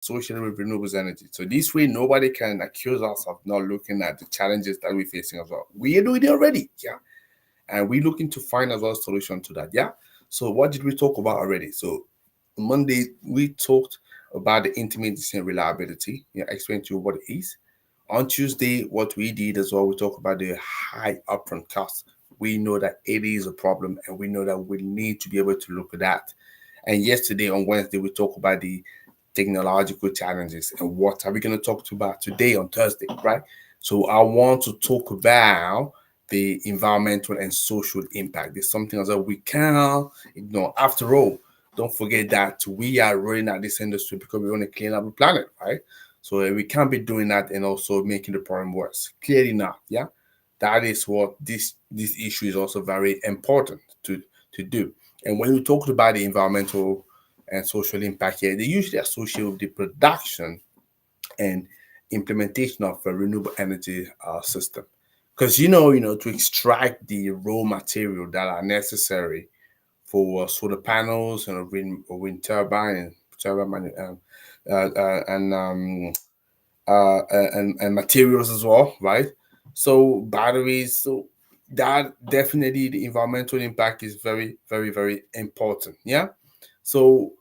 associated with renewables energy. So this way, nobody can accuse us of not looking at the challenges that we're facing as well. We are doing it already, yeah, and we're looking to find as well solution to that, yeah. So what did we talk about already? So Monday we talked about the intermittency and reliability. Yeah, explain to you what it is. On Tuesday, what we did as well, we talked about the high upfront cost. We know that it is a problem, and we know that we need to be able to look at that. And yesterday on Wednesday, we talked about the technological challenges. And what are we going to talk about today on Thursday, right? So I want to talk about the environmental and social impact. There's something that we can't ignore. After all, don't forget that we are running at this industry because we want to clean up the planet, right? So we can't be doing that and also making the problem worse. Clearly not, yeah. That is what this issue is also very important to do. And when we talk about the environmental and social impact here, they usually associate with the production and implementation of a renewable energy system. Because to extract the raw material that are necessary for solar panels and wind turbine and and materials as well, right? So batteries, so that definitely the environmental impact is very, very, very important. Yeah. So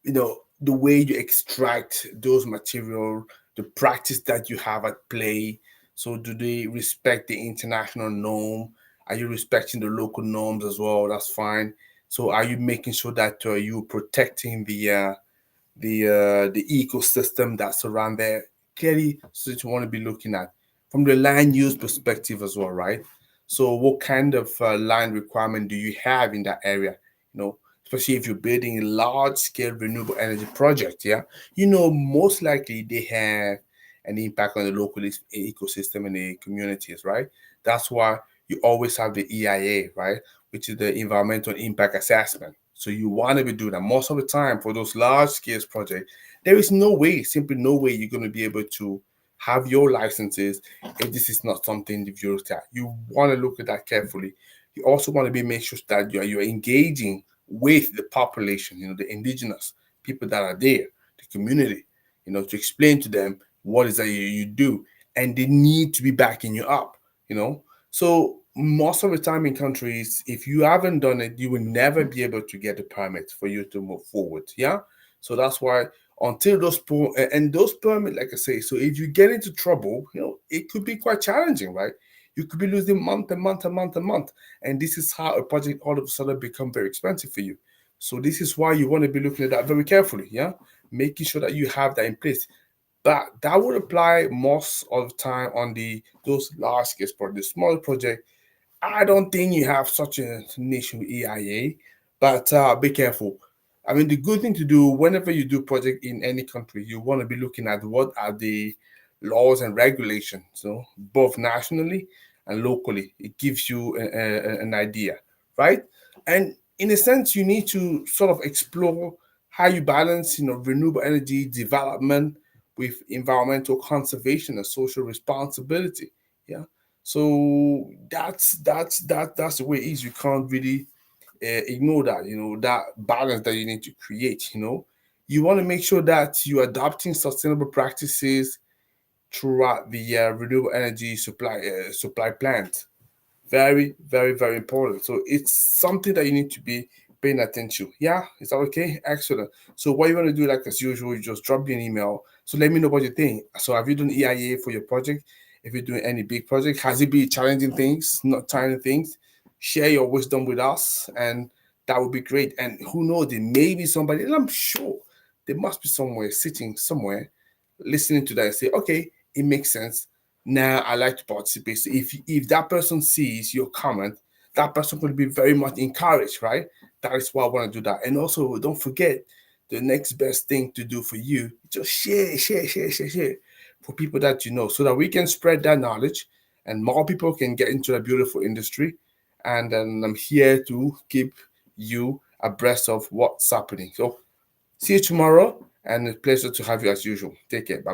the way you extract those material, the practice that you have at play. So do they respect the international norm? Are you respecting the local norms as well? That's fine. So are you making sure that you're protecting the ecosystem that's around there? Clearly, so that you want to be looking at from the land use perspective as well, right? So what kind of land requirement do you have in that area? Especially if you're building a large scale renewable energy project, yeah, most likely they have an impact on the local ecosystem and the communities, right? That's why you always have the EIA, right, which is the environmental impact assessment. So you want to be doing that most of the time for those large scale projects. There is no way, simply no way, you're going to be able to have your licenses if this is not something you've looked at. You want to look at that carefully. You also want to be make sure that you're engaging with the population, the indigenous people that are there, the community, to explain to them what is that you do, and they need to be backing you up, So most of the time in countries, if you haven't done it, you will never be able to get a permit for you to move forward. Yeah. So that's why until those permit, like I say, so if you get into trouble, it could be quite challenging, right? You could be losing month and month and month and month. And this is how a project all of a sudden become very expensive for you. So this is why you want to be looking at that very carefully, yeah? Making sure that you have that in place. But that would apply most of the time on those large scale projects. The small project, I don't think you have such an issue with EIA, but be careful. I mean, the good thing to do whenever you do project in any country, you want to be looking at what are the laws and regulations, so both nationally and locally. It gives you an idea, right? And in a sense, you need to sort of explore how you balance, renewable energy development with environmental conservation and social responsibility. Yeah. So that's the way it is. You can't really ignore that. That balance that you need to create. You want to make sure that you're adopting sustainable practices throughout the renewable energy supply plant. Very, very, very important. So it's something that you need to be paying attention. Yeah, is that okay? Excellent. So what you want to do, like as usual, you just drop me an email. So let me know what you think. So have you done EIA for your project? If you're doing any big project, has it been challenging things, not tiny things? Share your wisdom with us, and that would be great. And who knows, there may be somebody, and I'm sure there must be somewhere sitting somewhere listening to that and say, okay, it makes sense. Now I like to participate. So if that person sees your comment, that person will be very much encouraged, right? That is why I want to do that. And also, don't forget the next best thing to do for you, just share for people that you know, so that we can spread that knowledge and more people can get into a beautiful industry. And then I'm here to keep you abreast of what's happening. So see you tomorrow, and a pleasure to have you as usual. Take care. Bye.